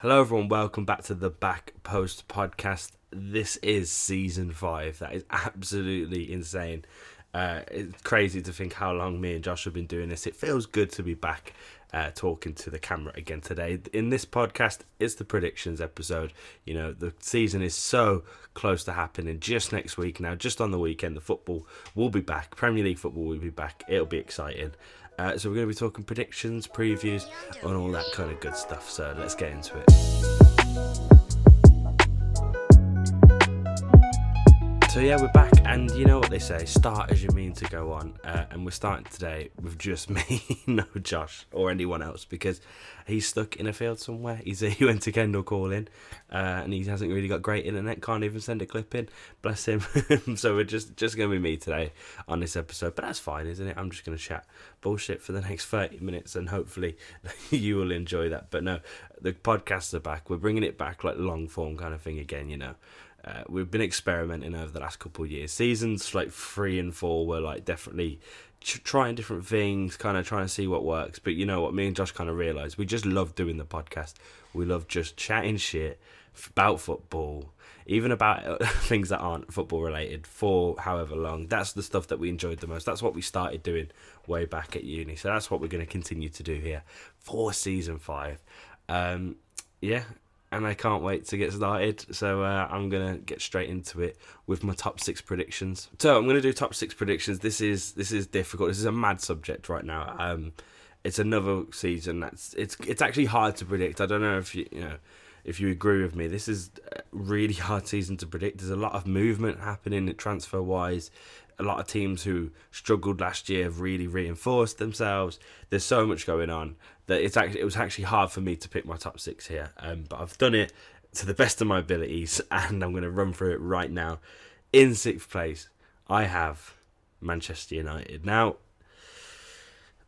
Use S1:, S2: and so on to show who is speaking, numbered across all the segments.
S1: Hello everyone, welcome back to the Back Post podcast. This is season 5. That is absolutely insane. It's crazy to think how long me and Josh have been doing this. It feels good to be back talking to the camera again today. In this podcast, it's the predictions episode. You know, the season is so close to happening just next week now. Just on the weekend, the football will be back. Premier League football will be back. It'll be exciting. So we're going to be talking predictions, previews, and all that kind of good stuff. So let's get into it. So yeah, we're back, and you know what they say, start as you mean to go on, and we're starting today with just me, no Josh or anyone else, because he's stuck in a field somewhere. He went to Kendall calling, and he hasn't really got great internet, can't even send a clip in, bless him. So we're just going to be me today on this episode, but that's fine, isn't it? I'm just going to chat bullshit for the next 30 minutes, and hopefully you will enjoy that. But no, the podcasts are back. We're bringing it back like long form kind of thing again, you know. We've been experimenting over the last couple of years. Seasons like 3 and 4 were like definitely trying different things, kind of trying to see what works. But you know what, me and Josh kind of realised we just love doing the podcast. We love just chatting shit about football, even about things that aren't football related for however long. That's the stuff that we enjoyed the most. That's what we started doing way back at uni. So that's what we're going to continue to do here for season 5. Yeah. And I can't wait to get started, so I'm going to get straight into it with my top 6 predictions. So I'm going to do top 6 predictions. This is difficult. This is a mad subject right now. It's another season it's actually hard to predict. I don't know if you agree with me. This is a really hard season to predict. There's a lot of movement happening transfer-wise. A lot of teams who struggled last year have really reinforced themselves. There's so much going on that it was actually hard for me to pick my top 6 here. But I've done it to the best of my abilities, and I'm going to run through it right now. In 6th place, I have Manchester United. Now,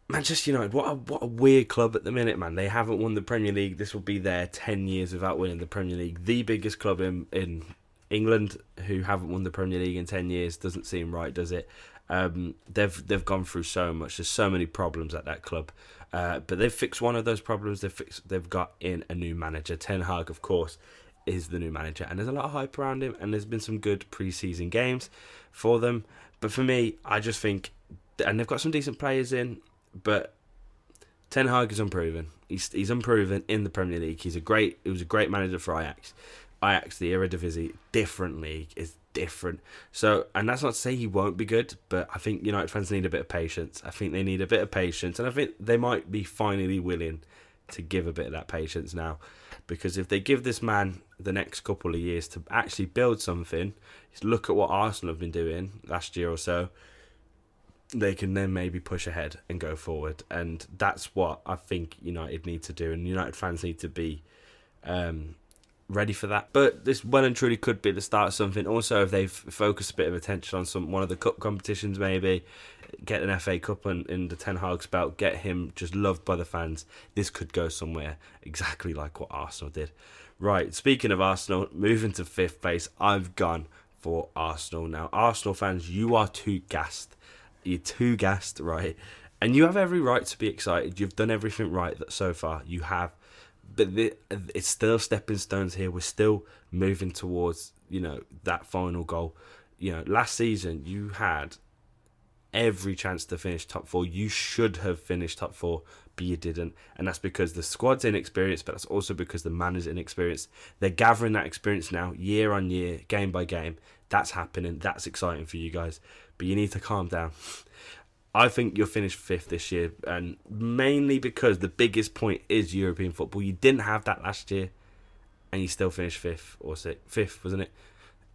S1: Manchester United, what a weird club at the minute, man. They haven't won the Premier League. This will be their 10 years without winning the Premier League. The biggest club in England who haven't won the Premier League in 10 years. Doesn't seem right, does it? They've gone through so much. There's so many problems at that club. But they've fixed one of those problems. They've got in a new manager. Ten Hag, of course, is the new manager. And there's a lot of hype around him. And there's been some good pre-season games for them. But for me, I just think... And they've got some decent players in. But Ten Hag is unproven. He's unproven in the Premier League. He was a great manager for Ajax. Ajax, the Eredivisie, different league, is different. So, and that's not to say he won't be good, but I think United fans need a bit of patience. I think they need a bit of patience, and I think they might be finally willing to give a bit of that patience now. Because if they give this man the next couple of years to actually build something, look at what Arsenal have been doing last year or so, they can then maybe push ahead and go forward. And that's what I think United need to do, and United fans need to be... ready for that. But this well and truly could be the start of something. Also, if they've focused a bit of attention on one of the cup competitions, maybe get an FA Cup in the Ten Hag's belt, get him just loved by the fans, this could go somewhere exactly like what Arsenal did. Right, speaking of Arsenal, moving to 5th place, I've gone for Arsenal. Now, Arsenal fans, you are too gassed. You're too gassed, right? And you have every right to be excited. You've done everything right so far. You have. But it's still stepping stones here. We're still moving towards, that final goal. Last season you had every chance to finish top 4. You should have finished top 4, but you didn't. And that's because the squad's inexperienced, but that's also because the man is inexperienced. They're gathering that experience now, year on year, game by game. That's happening. That's exciting for you guys. But you need to calm down. I think you'll finish 5th this year, and mainly because the biggest point is European football. You didn't have that last year, and you still finished 5th or 6th. 5th, wasn't it?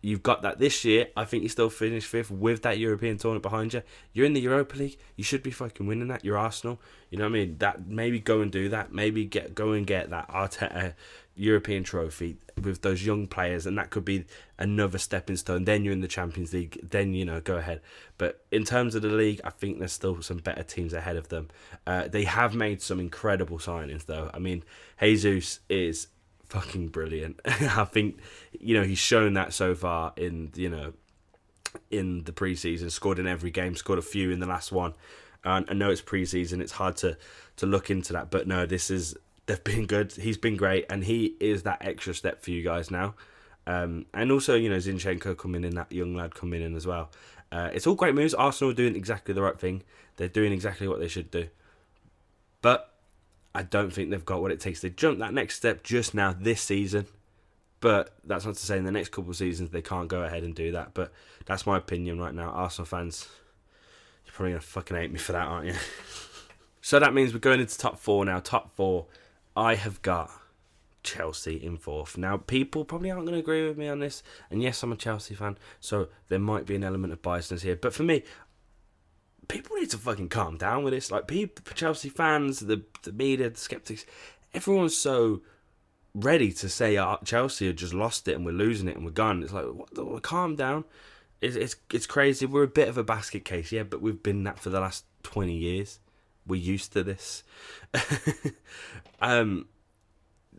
S1: You've got that this year. I think you still finish 5th with that European tournament behind you. You're in the Europa League. You should be fucking winning that. You're Arsenal. You know what I mean? That maybe go and do that. Maybe go and get that Arteta European trophy with those young players, and that could be another stepping stone. Then you're in the Champions League. Then go ahead. But in terms of the league, I think there's still some better teams ahead of them. They have made some incredible signings, though. I mean, Jesus is fucking brilliant. I think he's shown that so far in the preseason. Scored in every game. Scored a few in the last one. I know it's preseason. It's hard to look into that, but no, this is they've been good. He's been great, and he is that extra step for you guys now. And also, you know, Zinchenko coming in, that young lad coming in as well. It's all great moves. Arsenal are doing exactly the right thing. They're doing exactly what they should do. But I don't think they've got what it takes to jump that next step just now this season. But that's not to say in the next couple of seasons they can't go ahead and do that. But that's my opinion right now. Arsenal fans, you're probably going to fucking hate me for that, aren't you? So that means we're going into top four now. Top four, I have got Chelsea in fourth. Now, people probably aren't going to agree with me on this. And yes, I'm a Chelsea fan, so there might be an element of biasness here. But for me, people need to fucking calm down with this. Like, people, Chelsea fans, the media, the skeptics, everyone's so ready to say Chelsea have just lost it and we're losing it and we're gone. It's like, what, calm down. It's crazy. We're a bit of a basket case, yeah, but we've been that for the last 20 years. We're used to this. All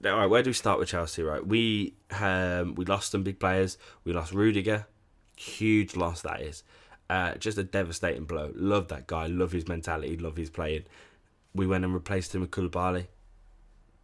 S1: right, where do we start with Chelsea? Right, we lost some big players. We lost Rudiger, huge loss that is. Just a devastating blow. Love that guy. Love his mentality. Love his playing. We went and replaced him with Koulibaly.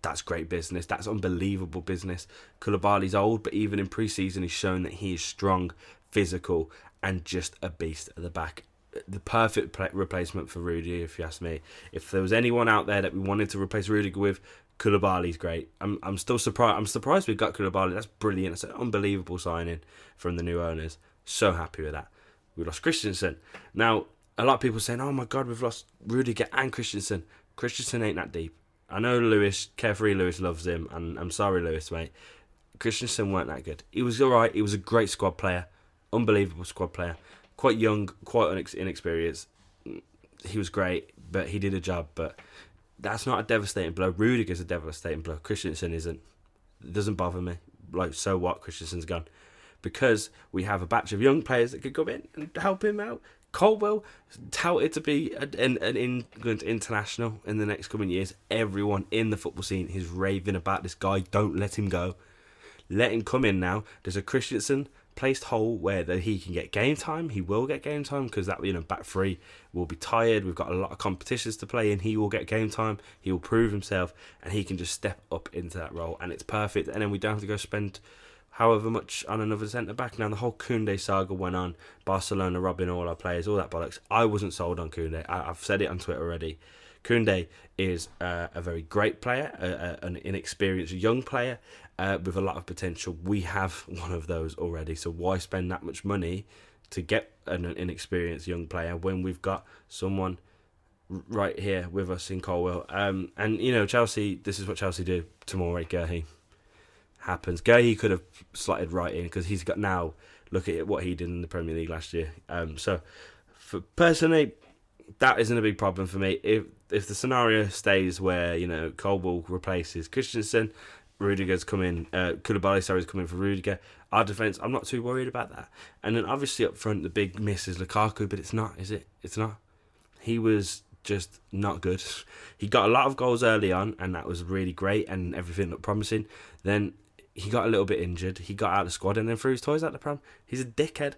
S1: That's great business. That's unbelievable business. Koulibaly's old, but even in pre-season, he's shown that he is strong, physical, and just a beast at the back. The perfect replacement for Rudiger, if you ask me. If there was anyone out there that we wanted to replace Rudiger with, Koulibaly's great. I'm still surprised. I'm surprised we got Koulibaly. That's brilliant. It's an unbelievable signing from the new owners. So happy with that. We lost Christensen. Now, a lot of people saying, "Oh my God, we've lost Rudiger and Christensen." Christensen ain't that deep. I know Lewis, Carefree Lewis loves him, and I'm sorry, Lewis, mate. Christensen weren't that good. He was alright. He was a great squad player. Unbelievable squad player. Quite young, quite inexperienced. He was great, but he did a job. But that's not a devastating blow. Rudiger's a devastating blow. Christensen isn't. It doesn't bother me. Like, so what? Christensen's gone. Because we have a batch of young players that could come in and help him out. Colwell, touted to be an England international in the next coming years. Everyone in the football scene is raving about this guy. Don't let him go. Let him come in now. There's a Christensen placed hole where he can get game time. He will get game time because that, you know, back three will be tired. We've got a lot of competitions to play in. He will get game time. He will prove himself, and he can just step up into that role, and it's perfect. And then we don't have to go spend however much on another centre back. Now the whole Koundé saga went on. Barcelona robbing all our players, all that bollocks. I wasn't sold on Koundé. I've said it on Twitter already. Koundé is a very great player, an inexperienced young player with a lot of potential. We have one of those already, so why spend that much money to get an inexperienced young player when we've got someone right here with us in Colwell? And, you know, Chelsea, this is what Chelsea do. Tomorrow, Guehi happens. Guehi could have slotted right in because he's got now, look at what he did in the Premier League last year. So, personally, that isn't a big problem for me. If the scenario stays where, you know, Colwell replaces Christensen, Rudiger's coming, Koulibaly's coming for Rudiger, our defence, I'm not too worried about that. And then obviously up front, the big miss is Lukaku, but it's not, is it? It's not. He was just not good. He got a lot of goals early on, and that was really great, and everything looked promising. Then he got a little bit injured. He got out of the squad and then threw his toys out the pram. He's a dickhead,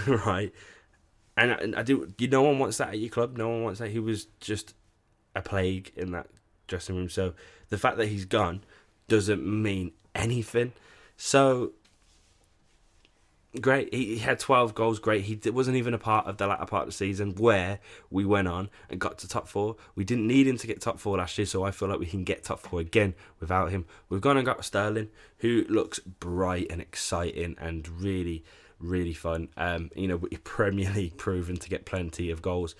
S1: right? And I do. No one wants that at your club. No one wants that. He was just a plague in that dressing room. So the fact that he's gone doesn't mean anything. So great. He had 12 goals. Great. He wasn't even a part of the latter part of the season where we went on and got to top four. We didn't need him to get top four last year, so I feel like we can get top four again without him. We've gone and got Sterling, who looks bright and exciting and really, really fun. You know, Premier League proven to get plenty of goals.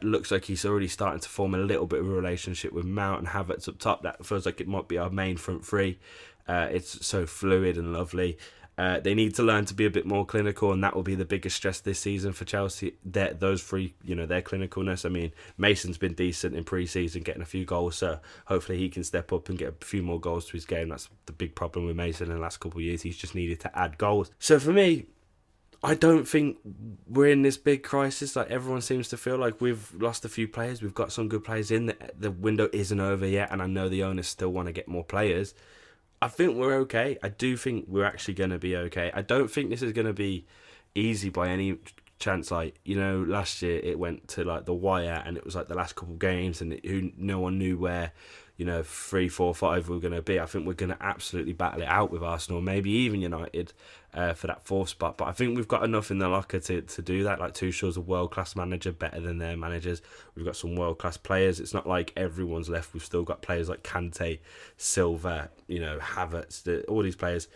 S1: Looks like he's already starting to form a little bit of a relationship with Mount and Havertz up top. That feels like it might be our main front three. It's so fluid and lovely. They need to learn to be a bit more clinical, and that will be the biggest stress this season for Chelsea. Those three, you know, their clinicalness. I mean, Mason's been decent in pre-season, getting a few goals, so hopefully he can step up and get a few more goals to his game. That's the big problem with Mason in the last couple of years. He's just needed to add goals. So for me, I don't think we're in this big crisis like everyone seems to feel. Like, we've lost a few players. We've got some good players in. The window isn't over yet, and I know the owners still want to get more players. I think we're okay. I do think we're actually going to be okay. I don't think this is going to be easy by any chance. Like, you know, last year it went to like the wire, and it was like the last couple of games, and no one knew where, 3, 4, 5 we're going to be. I think we're going to absolutely battle it out with Arsenal, maybe even United for that fourth spot. But I think we've got enough in the locker to do that. Like Tuchel's a world-class manager, better than their managers. We've got some world-class players. It's not like everyone's left. We've still got players like Kante, Silva, Havertz, all these players.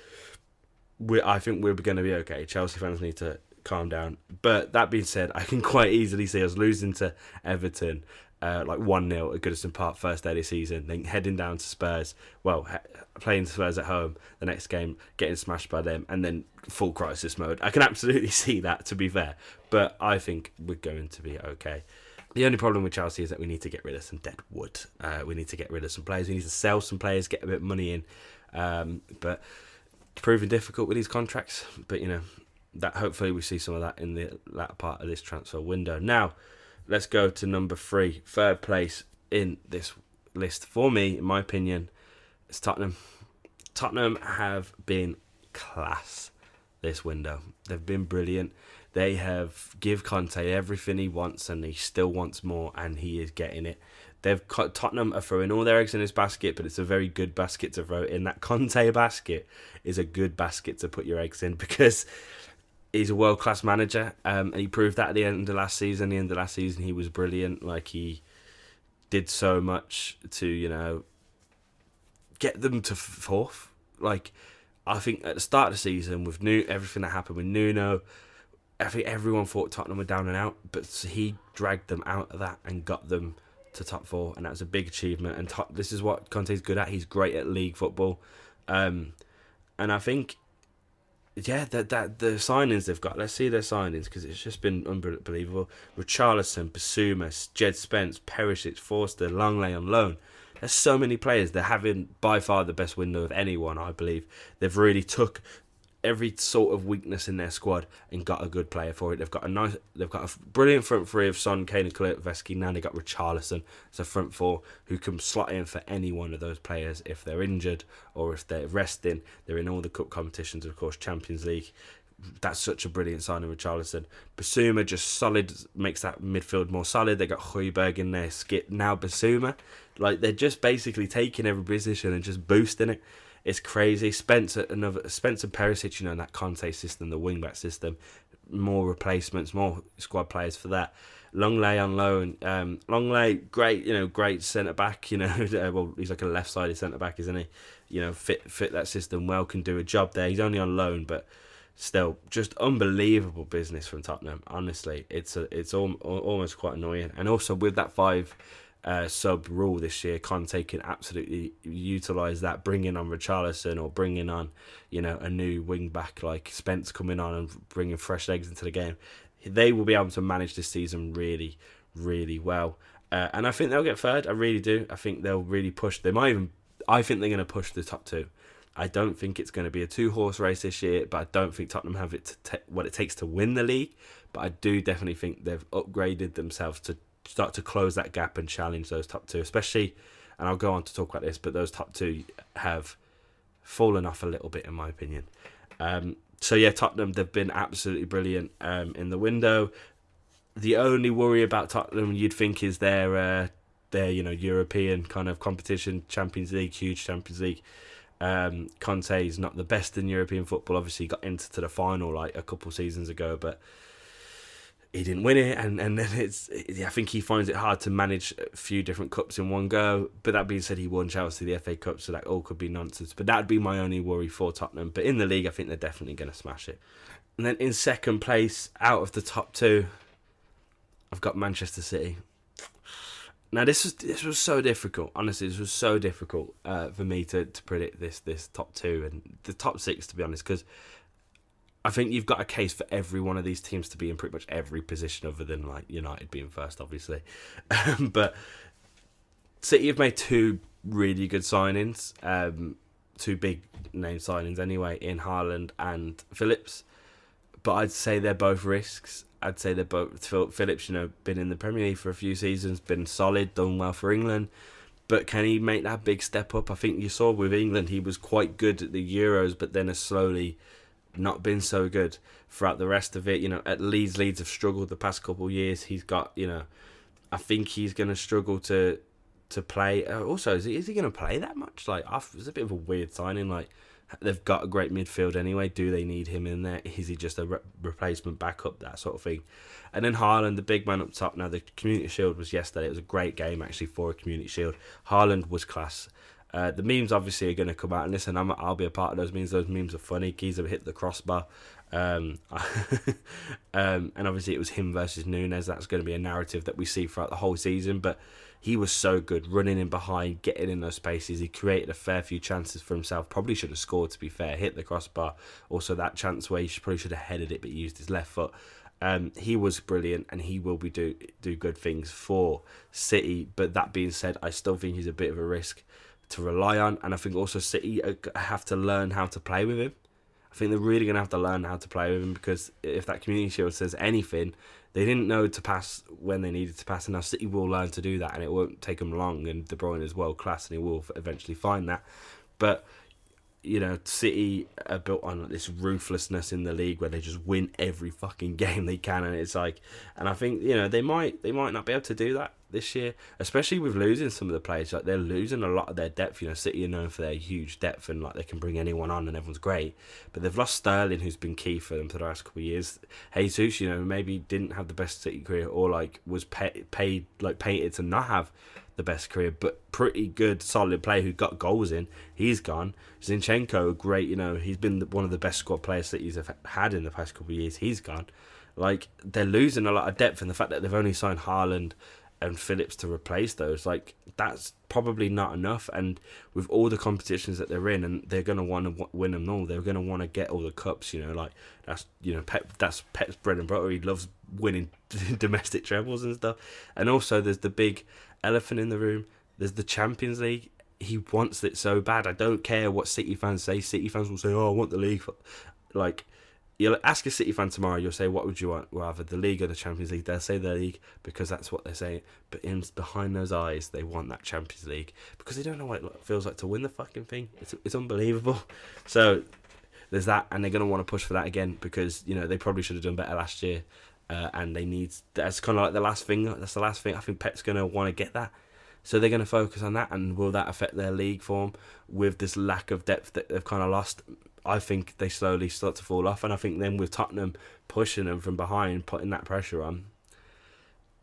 S1: I think we're going to be okay. Chelsea fans need to calm down. But that being said, I can quite easily see us losing to Everton, like 1-0 at Goodison Park first day of the season, then heading down to Spurs, playing Spurs at home the next game, getting smashed by them, and then full crisis mode. I can absolutely see that, to be fair, but I think we're going to be okay. The only problem with Chelsea is that we need to get rid of some dead wood. We need to get rid of some players. We need to sell some players, get a bit of money in, but it's proving difficult with these contracts. But that hopefully we see some of that in the latter part of this transfer window. Now, let's go to number 3. Third place in this list for me, in my opinion, is Tottenham. Tottenham have been class this window. They've been brilliant. They have give Conte everything he wants, and he still wants more, and he is getting it. Tottenham are throwing all their eggs in this basket, but it's a very good basket to throw in. That Conte basket is a good basket to put your eggs in, because he's a world-class manager, and he proved that at the end of last season. The end of last season, he was brilliant. Like, he did so much to, get them to fourth. Like, I think at the start of the season, with everything that happened with Nuno, I think everyone thought Tottenham were down and out, but he dragged them out of that and got them to top 4, and that was a big achievement. And this is what Conte's good at. He's great at league football, and I think, yeah, that the signings they've got. Let's see their signings, because it's just been unbelievable. Richarlison, Basuma, Jed Spence, Perisic, Forster, Longley on loan. There's so many players. They're having by far the best window of anyone, I believe. They've really took every sort of weakness in their squad and got a good player for it. They've got a brilliant front three of Son, Kane and Kulusevski. Now they've got Richarlison as a front four who can slot in for any one of those players if they're injured or if they're resting. They're in all the cup competitions, of course, Champions League. That's such a brilliant signing with Richarlison. Basuma just solid, makes that midfield more solid. They got Højbjerg in there, Skip, now Basuma. Like, they're just basically taking every position and just boosting it. It's crazy. Spencer Perisic, in that Conte system, the wing-back system, more replacements, more squad players for that. Longley on loan. Longley, great centre-back, well, he's like a left-sided centre-back, isn't he? Fit that system well, can do a job there. He's only on loan, but still, just unbelievable business from Tottenham. Honestly, it's almost quite annoying. And also with that 5 sub rule this year, Conte can absolutely utilise that, bringing on Richarlison or bringing on, a new wing back like Spence coming on and bringing fresh legs into the game. They will be able to manage this season really, really well. And I think they'll get third. I really do. I think they'll really push. I think they're going to push the top 2. I don't think it's going to be a 2-horse race this year, but I don't think Tottenham have what it takes to win the league. But I do definitely think they've upgraded themselves to start to close that gap and challenge those top 2, especially, and I'll go on to talk about this, but those top 2 have fallen off a little bit, in my opinion. So yeah, Tottenham, they've been absolutely brilliant in the window. The only worry about Tottenham, you'd think, is their European kind of competition, Champions League, huge Champions League. Conte is not the best in European football. Obviously, he got into the final like a couple seasons ago, but he didn't win it, and then I think he finds it hard to manage a few different cups in one go. But that being said, he won Chelsea the FA Cup, so that all could be nonsense. But that'd be my only worry for Tottenham. But in the league, I think they're definitely going to smash it. And then in second place, out of the top 2, I've got Manchester City. Now this was so difficult. Honestly, this was so difficult for me to predict this top 2 and the top 6, to be honest, because I think you've got a case for every one of these teams to be in pretty much every position other than like United being first, obviously. But City have made 2 really good signings, 2 big name signings anyway, in Haaland and Phillips. But I'd say they're both risks. I'd say they're both. Phillips, been in the Premier League for a few seasons, been solid, done well for England. But can he make that big step up? I think you saw with England, he was quite good at the Euros, but then has slowly not been so good throughout the rest of it. At Leeds have struggled the past couple of years. He's got, I think he's going to struggle to to play. Also, is he going to play that much? Like, it's a bit of a weird signing. Like, they've got a great midfield anyway. Do they need him in there? Is he just a replacement backup, that sort of thing? And then Haaland, the big man up top. Now, the Community Shield was yesterday. It was a great game, actually, for a Community Shield. Haaland was class. The memes, obviously, are going to come out. And listen, I'll be a part of those memes. Those memes are funny. Keys have hit the crossbar. And obviously, it was him versus Nunes. That's going to be a narrative that we see throughout the whole season. But he was so good, running in behind, getting in those spaces. He created a fair few chances for himself. Probably should have scored, to be fair. Hit the crossbar. Also, that chance where he probably should have headed it, but he used his left foot. He was brilliant, and he will be do good things for City. But that being said, I still think he's a bit of a risk to rely on. And I think also City have to learn how to play with him. I think they're really going to have to learn how to play with him, because if that Community Shield says anything, they didn't know to pass when they needed to pass, and now City will learn to do that, and it won't take them long, and De Bruyne is world class, and he will eventually find that. But, you know, City are built on this ruthlessness in the league where they just win every fucking game they can, and it's like, and I think, you know, they might not be able to do that this year, especially with losing some of the players. Like, they're losing a lot of their depth. You know, City are known for their huge depth, and like they can bring anyone on and everyone's great, but they've lost Sterling, who's been key for them for the last couple of years. Jesus, you know, maybe didn't have the best City career, or like was paid like painted to not have the best career, but pretty good, solid player who got goals in. He's gone. Zinchenko, great, you know, he's been one of the best squad players City's have had in the past couple of years. He's gone. Like, they're losing a lot of depth, and the fact that they've only signed Haaland and Phillips to replace those, like, that's probably not enough. And with all the competitions that they're in, and they're going to want to win them all, they're going to want to get all the cups, you know, like, that's, you know, that's Pep's bread and butter. He loves winning domestic trebles and stuff. And also, there's the big elephant in the room. There's the Champions League. He wants it so bad. I don't care what City fans say. City fans will say, oh, I want the league. Like, you'll ask a City fan tomorrow, you'll say, what would you want, rather the league or the Champions League? They'll say the league, because that's what they're saying. But behind those eyes, they want that Champions League, because they don't know what it feels like to win the fucking thing. It's unbelievable. So there's that, and they're going to want to push for that again, because, you know, they probably should have done better last year, and they need, that's kind of like the last thing. That's the last thing. I think Pep's going to want to get that. So they're going to focus on that, and will that affect their league form with this lack of depth that they've kind of lost? I think they slowly start to fall off, and I think then with Tottenham pushing them from behind, putting that pressure on,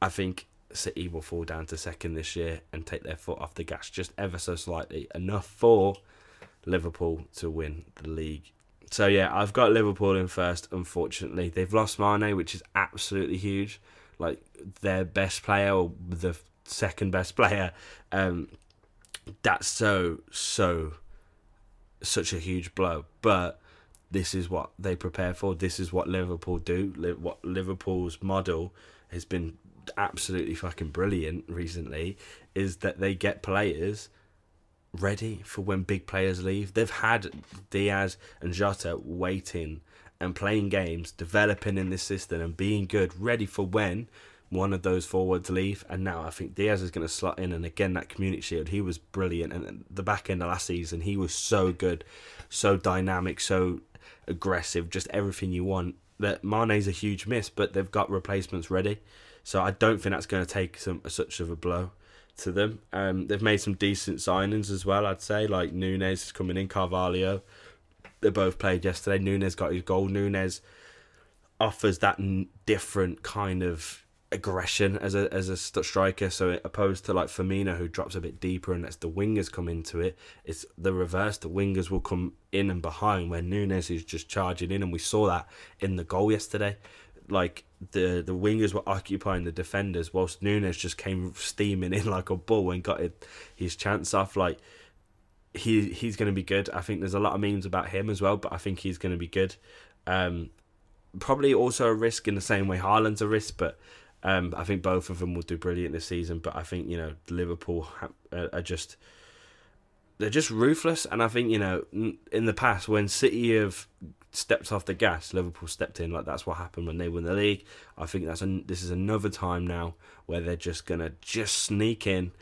S1: I think City will fall down to second this year and take their foot off the gas just ever so slightly, enough for Liverpool to win the league. So yeah, I've got Liverpool in first, unfortunately. They've lost Mane, which is absolutely huge. Like, their best player, or the second best player, that's such a huge blow. But this is what they prepare for. This is what Liverpool do. What Liverpool's model has been absolutely fucking brilliant recently, is that they get players ready for when big players leave. They've had Diaz and Jota waiting and playing games, developing in this system and being good, ready for when one of those forwards leave. And now I think Diaz is going to slot in, and again, that Community Shield, he was brilliant, and the back end of last season he was so good, so dynamic, so aggressive, just everything you want. That Mane's a huge miss, but they've got replacements ready, so I don't think that's going to take such of a blow to them. They've made some decent signings as well, I'd say, like Nunes is coming in, Carvalho, they both played yesterday. Nunes got his goal. Nunes offers that different kind of aggression as a striker, so opposed to like Firmino, who drops a bit deeper and lets the wingers come into it, it's the reverse. The wingers will come in and behind, where Nunes is just charging in, and we saw that in the goal yesterday. Like, the wingers were occupying the defenders, whilst Nunes just came steaming in like a bull and got his chance off. Like, he's going to be good. I think there's a lot of memes about him as well, but I think he's going to be good. Probably also a risk in the same way Haaland's a risk, but I think both of them will do brilliant this season. But I think, you know, Liverpool they're just ruthless. And I think, you know, in the past, when City have stepped off the gas, Liverpool stepped in. Like, that's what happened when they won the league. I think this is another time now where they're just gonna sneak in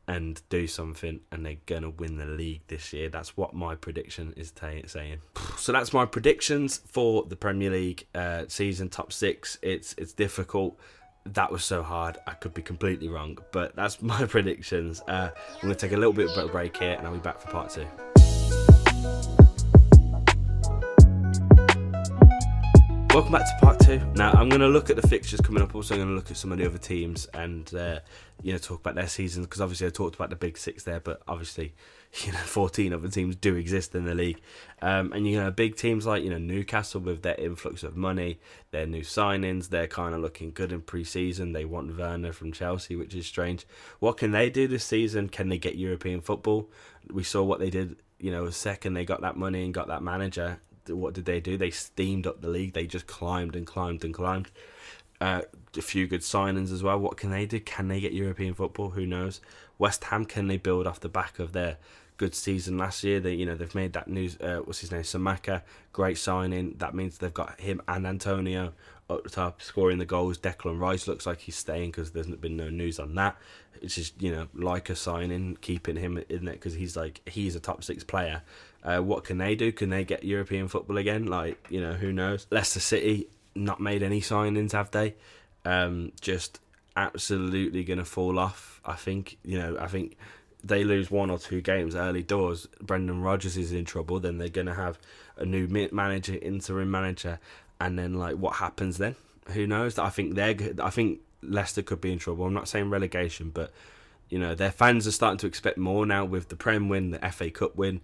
S1: and do something, and they're going to win the league this year. That's what my prediction is saying. So that's my predictions for the Premier League season top 6. It's difficult. That was so hard. I could be completely wrong, but that's my predictions. I'm going to take a little bit of a break here, and I'll be back for part 2. Welcome back to part 2. Now, I'm going to look at the fixtures coming up. Also, I'm going to look at some of the other teams and talk about their seasons, because obviously I talked about the big 6 there, but obviously 14 other teams do exist in the league. And big teams like Newcastle, with their influx of money, their new signings, they're kind of looking good in pre-season. They want Werner from Chelsea, which is strange. What can they do this season? Can they get European football? We saw what they did. A second they got that money and got that manager, what did they do? They steamed up the league. They just climbed and climbed and climbed. A few good signings as well. What can they do? Can they get European football? Who knows? West Ham, can they build off the back of their good season last year? They've made that news. What's his name? Samaka, great signing. That means they've got him and Antonio up the top scoring the goals. Declan Rice looks like he's staying, because there's been no news on that. It's just like a signing, keeping him in it, because he's a top 6 player. What can they do? Can they get European football again? Who knows? Leicester City, not made any signings, have they? Just absolutely going to fall off. I think they lose 1 or 2 games early doors. Brendan Rodgers is in trouble. Then they're going to have a new manager, interim manager, and then what happens then? Who knows? I think Leicester could be in trouble. I'm not saying relegation, but their fans are starting to expect more now with the Prem win, the FA Cup win.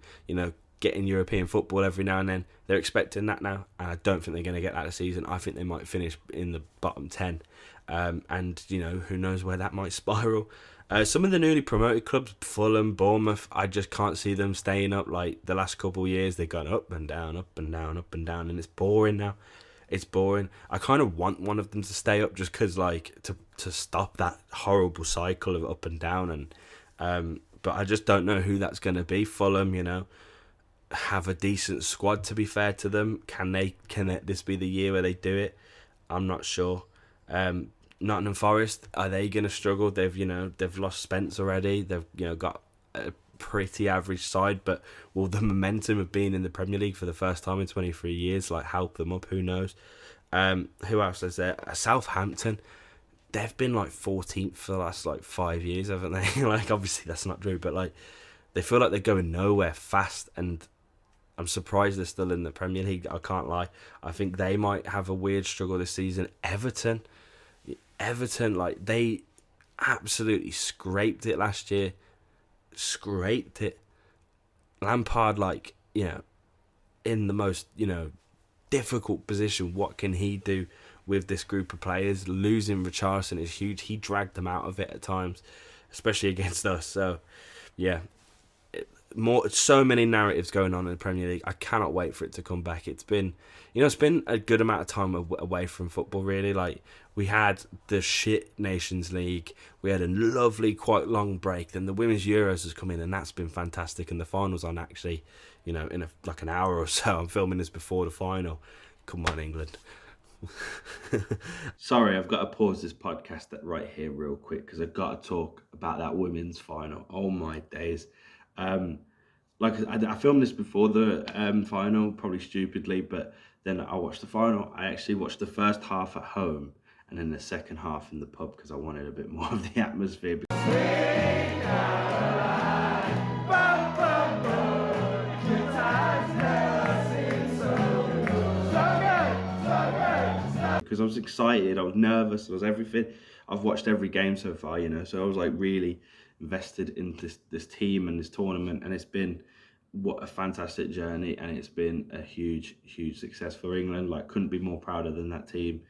S1: Getting European football every now and then. They're expecting that now, and I don't think they're going to get that this season. I think they might finish in the bottom 10, and who knows where that might spiral. Some of the newly promoted clubs, Fulham, Bournemouth, I just can't see them staying up. The last couple of years, they've gone up and down, up and down, up and down, and it's boring now. It's boring. I kind of want one of them to stay up, just because to stop that horrible cycle of up and down, and but I just don't know who that's going to be. Fulham, have a decent squad, to be fair to them. Can this be the year where they do it? I'm not sure. Nottingham Forest, are they going to struggle? They've lost Spence already. They've got a pretty average side, but will the momentum of being in the Premier League for the first time in 23 years help them up? Who knows? Who else is there? Southampton, they've been 14th for the last 5 years, haven't they? Obviously that's not true, but they feel like they're going nowhere fast, and I'm surprised they're still in the Premier League. I can't lie. I think they might have a weird struggle this season. Everton, they absolutely scraped it last year. Scraped it. Lampard, in the most, difficult position. What can he do with this group of players? Losing Richarlison is huge. He dragged them out of it at times, especially against us. So, yeah. So many narratives going on in the Premier League. I cannot wait for it to come back. It's been a good amount of time away from football, really. We had the shit Nations League. We had a lovely, quite long break. Then the Women's Euros has come in, and that's been fantastic. And the final's on actually, in an hour or so. I'm filming this before the final. Come on, England. Sorry, I've got to pause this podcast right here real quick, because I've got to talk about that women's final. Oh my days. I filmed this before the final, probably stupidly, but then I watched the final. I actually watched the first half at home and then the second half in the pub, because I wanted a bit more of the atmosphere. Because I was excited, I was nervous, I was everything. I've watched every game so far, so I was really invested in this team and this tournament, and it's been what a fantastic journey, and it's been a huge success for England. Couldn't be more prouder than that team.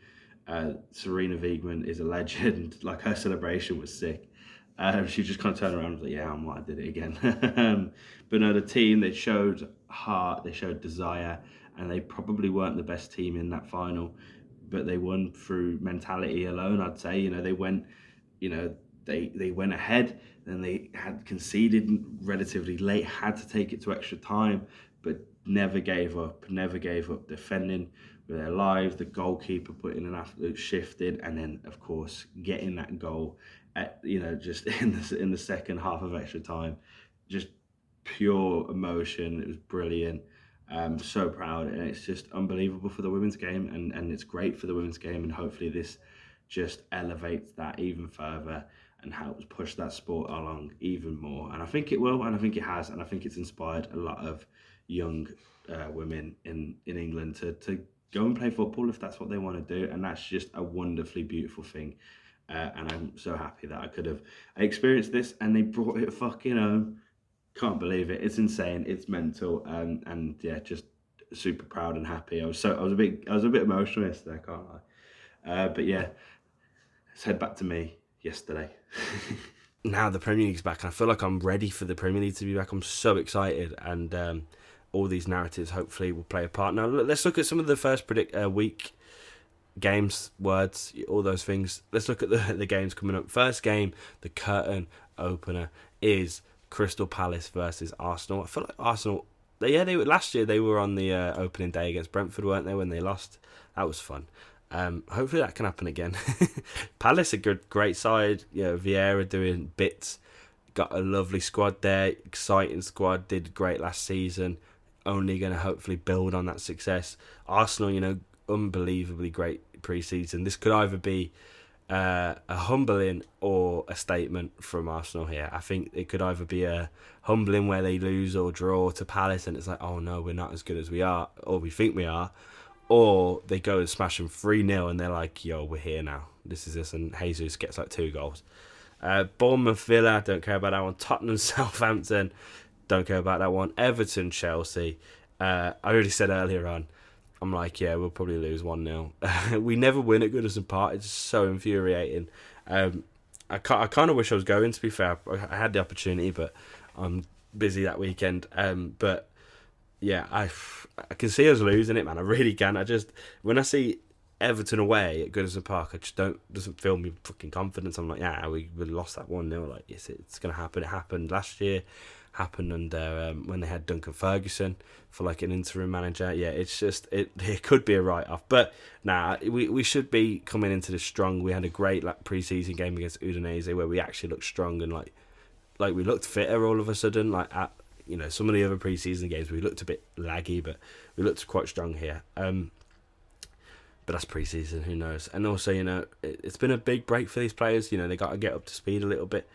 S1: Serena Wiegman is a legend. Her celebration was sick. She just kind of turned around and was like, yeah, I did it again. But no, the team, they showed heart, they showed desire, and they probably weren't the best team in that final, but they won through mentality alone, I'd say. They went, they went ahead, then they had conceded relatively late, had to take it to extra time, but never gave up defending with their lives. The goalkeeper putting an absolute shift in, and then of course getting that goal at, just in the second half of extra time. Just pure emotion. It was brilliant. I'm so proud, and it's just unbelievable for the women's game, and it's great for the women's game, and hopefully this just elevates that even further and helps push that sport along even more. And I think it will, and I think it has, and I think it's inspired a lot of young women in England to go and play football if that's what they want to do. And that's just a wonderfully beautiful thing. And I'm so happy that I experienced this and they brought it fucking home. Can't believe it. It's insane. It's mental. And yeah, just super proud and happy. I was a bit emotional yesterday, I can't lie. But yeah, let's head back to me yesterday. Now the Premier League's back, and I feel like I'm ready for the Premier League to be back. I'm so excited, and all these narratives hopefully will play a part. Now let's look at some of the first week games, words, all those things. Let's look at the games coming up. First game, the curtain opener, is Crystal Palace versus Arsenal. I feel like Arsenal, they were last year. They were on the opening day against Brentford, weren't they? When they lost, that was fun. Hopefully that can happen again. Palace, a great side. Vieira doing bits. Got a lovely squad there. Exciting squad. Did great last season. Only going to hopefully build on that success. Arsenal, unbelievably great pre-season. This could either be a humbling or a statement from Arsenal here. I think it could either be a humbling where they lose or draw to Palace and it's like, oh no, we're not as good as we are or we think we are, or they go and smash them 3-0 and they're like, yo, we're here now, this is this, and Jesus gets like 2 goals. Bournemouth Villa, don't care about that one. Tottenham Southampton, don't care about that one. Everton Chelsea, I already said earlier on, I'm like, yeah, we'll probably lose 1-0. We never win at Goodison Park. It's so infuriating. I kind of wish I was going, to be fair. I had the opportunity, but I'm busy that weekend. But yeah, I can see us losing it, man. I really can. When I see Everton away at Goodison Park, doesn't fill me fucking confidence. I'm like, yeah, we lost that 1-0. Like, it's going to happen. It happened last year. Happened under when they had Duncan Ferguson for like an interim manager. Yeah, it's just it could be a write-off, but we should be coming into this strong. We had a great pre-season game against Udinese where we actually looked strong and like we looked fitter all of a sudden. Some of the other pre-season games we looked a bit laggy, but we looked quite strong here. But that's pre-season, who knows? And also, it's been a big break for these players. They got to get up to speed a little bit.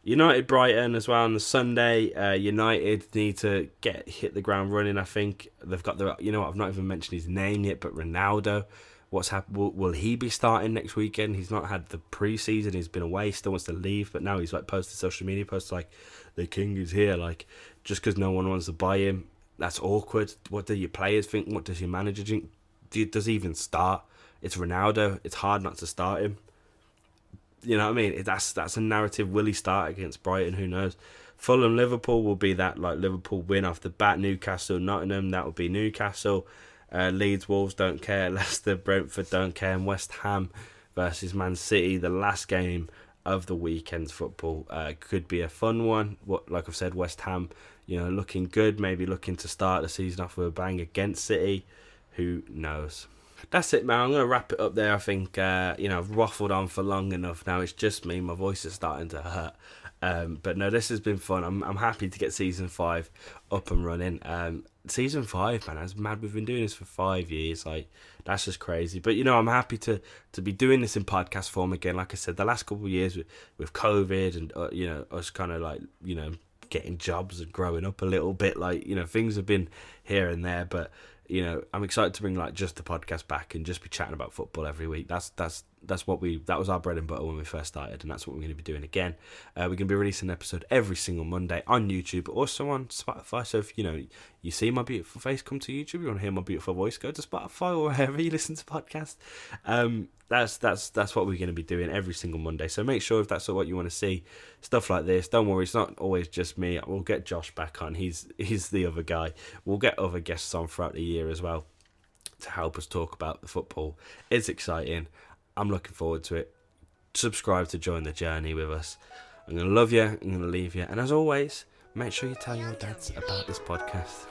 S1: United Brighton as well on the Sunday. United need to hit the ground running. I think they've got I've not even mentioned his name yet, but Ronaldo. What's happened? Will he be starting next weekend? He's not had the pre-season. He's been away. Still wants to leave, but now he's posted social media posts like the king is here. Like, just because no one wants to buy him, that's awkward. What do your players think? What does your manager think? Does he even start? It's Ronaldo. It's hard not to start him. You know what I mean? That's a narrative. Will he start against Brighton? Who knows? Fulham Liverpool will be that Liverpool win off the bat. Newcastle Nottingham, that will be Newcastle. Leeds Wolves, don't care. Leicester Brentford, don't care. And West Ham versus Man City, the last game of the weekend's football, could be a fun one. Like I've said, West Ham, looking good. Maybe looking to start the season off with a bang against City. Who knows? That's it, man. I'm going to wrap it up there. I think, I've waffled on for long enough now. It's just me. My voice is starting to hurt. But no, this has been fun. I'm happy to get Season 5 up and running. Season 5, man, that's mad. We've been doing this for 5 years. Like, that's just crazy. But, I'm happy to be doing this in podcast form again. Like I said, the last couple of years with COVID and, us kind of getting jobs and growing up a little bit. Things have been here and there, but I'm excited to bring just the podcast back and just be chatting about football every week. That was our bread and butter when we first started, and that's what we're going to be doing again. We're going to be releasing an episode every single Monday on YouTube, but also on Spotify. So if you see my beautiful face, come to YouTube. You want to hear my beautiful voice, go to Spotify or wherever you listen to podcasts. That's what we're going to be doing every single Monday. So make sure if that's what you want to see, stuff like this. Don't worry, it's not always just me. We'll get Josh back on. He's the other guy. We'll get other guests on throughout the year as well to help us talk about the football. It's exciting. I'm looking forward to it. Subscribe to join the journey with us. I'm going to love you. I'm going to leave you. And as always, make sure you tell your dads about this podcast.